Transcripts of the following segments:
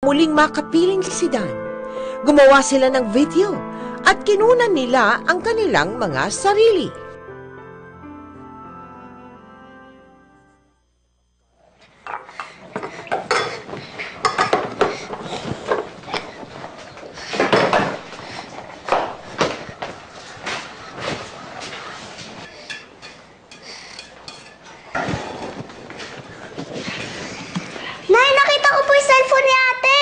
muling makapiling si Dan. Gumawa sila ng video at kinunan nila ang kanilang mga sarili. Nay, nakita ko po yung cellphone ni ate.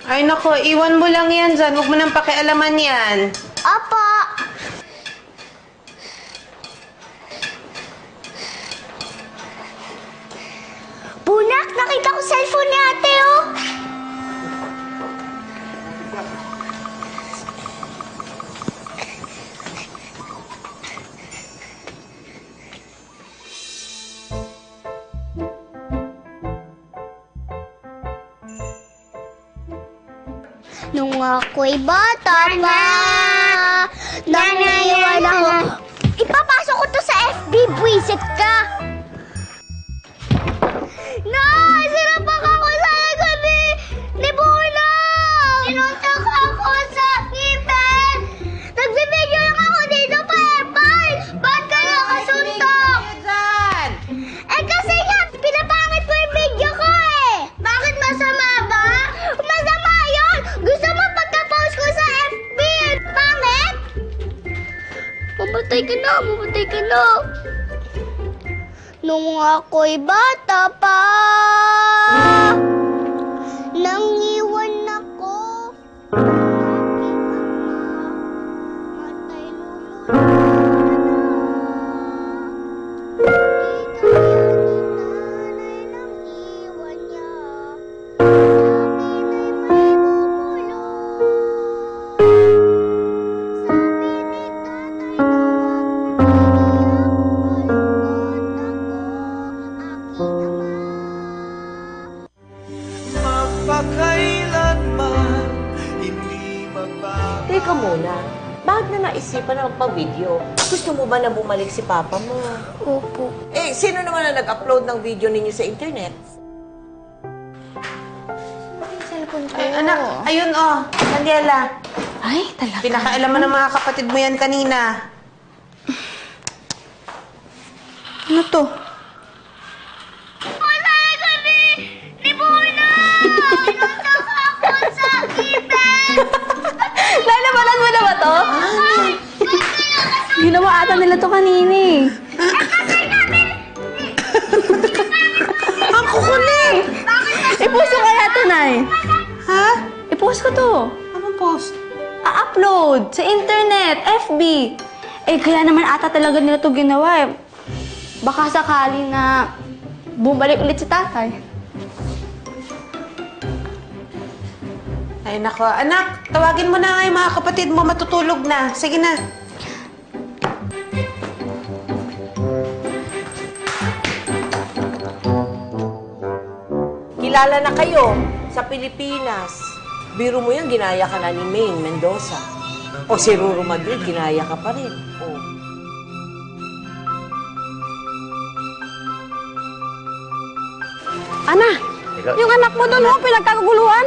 Ay nako, iwan mo lang yan dyan. Huwag mo nang pakialaman yan. Opo. Bunak, nakita ko cellphone ni ate, oh. Nung ako'y bata pa, nangyayawala ako. Ipapasok ko to sa FB, buwisit ka! No! Sinapak ako sa likod ni Bunang! Sinuntok ako sa ngipin! Nagbibideo lang ako dito pa, Epal! Ba't ka nakasuntok? Eh kasi nga, pinapangit ko yung video ko eh! Bakit masama ba? Masama yun! Gusto mo pagka-post ko sa FB? Pangit? Mamatay ka na! Mamatay ka na! Nung ako'y bata pa, nang iwan ako. Matay Teka muna, bakit na naisipan na magpa-video? Gusto mo ba na bumalik si Papa mo? Opo. Eh, sino naman na nag-upload ng video ninyo sa internet? Yung cellphone ko. Ay, anak, ayun oh. Daniela. Ay, talaga. Pinakailaman ng mga kapatid mo yan kanina. Ano to? Wala ka ni Bunang! Sinuntok ako sa ngipin! Lalabanan mo na ba to? Ginawa ata nila to kanina eh. Ang kukulit! I-post ko kaya to, Nay. Ha? I-post ko to. Anong post? A-upload sa internet, FB. Eh, kaya naman ata talaga nila to ginawa eh. Baka sakali na bumalik ulit si tatay. Ay nako, anak, tawagin mo na nga yung mga kapatid mo, matutulog na. Sige na. Kilala na kayo sa Pilipinas. Biro mo yan, ginaya ka na ni Maine Mendoza. O si Ruru Madrid, ginaya ka pa rin. O. Ana, yung anak mo doon, pinagkakaguluhan.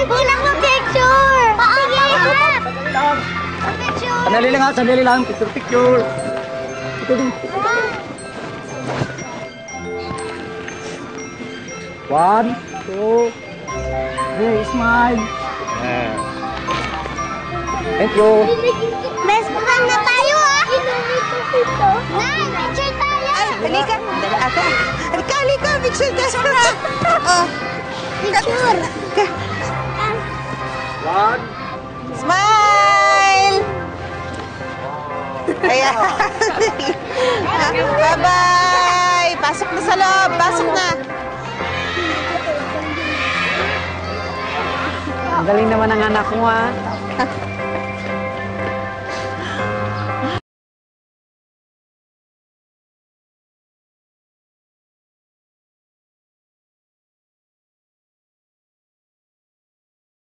Bulang mo picture! Picture! Sandali lang. Picture. Ito din. One, two, three, smile. Thank you. Best friend na tayo, ah! Nay, picture tayo! Ay, halika. Dala ate. Halika. Picture tayo. Oh. Picture! One. Smile! Ayan. Bye-bye! Pasok na sa loob. Pasok na. Ang galing naman ang anak mo, ha?